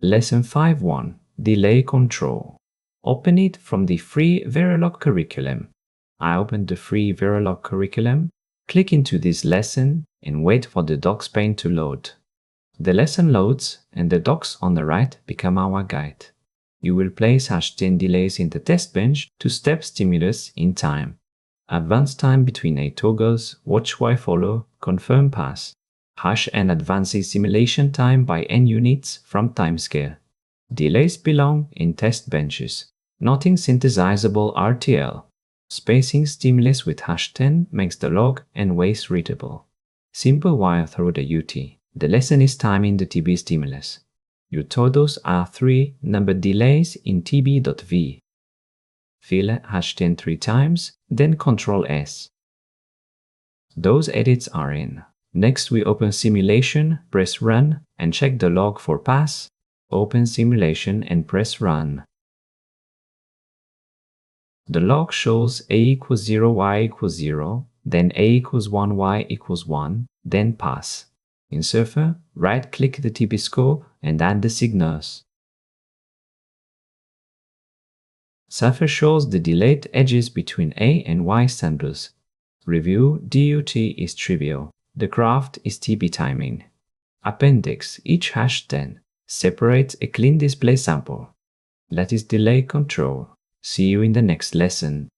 Lesson 5.1 Delay Control. Open it from the free Verilog curriculum. I opened the free Verilog curriculum, click into this lesson, and wait for the docs pane to load. The lesson loads, and the docs on the right become our guide. You will place #10 delays in the test bench to step stimulus in time. Advance time between a toggles, watch while follow, confirm pass. #n advances simulation time by n units from timescale. Delays belong in test benches, not in synthesizable RTL. Spacing stimulus with #10 makes the log and waves readable. Simple wire through the UT. The lesson is timing the TB stimulus. Your TODOs are 3 numbered delays in TB.v. Fill #10 3 times, then Ctrl S. Those edits are in. Next, we open simulation, press run, and check the log for pass. Open simulation and press run. The log shows A equals 0, Y equals 0, then A equals 1, Y equals 1, then pass. In Surfer, right-click the TB scope and add the signals. Surfer shows the delayed edges between A and Y samples. Review DUT is trivial. The craft is TB timing. Appendix, each #10, separates a clean display sample. That is delay control. See you in the next lesson.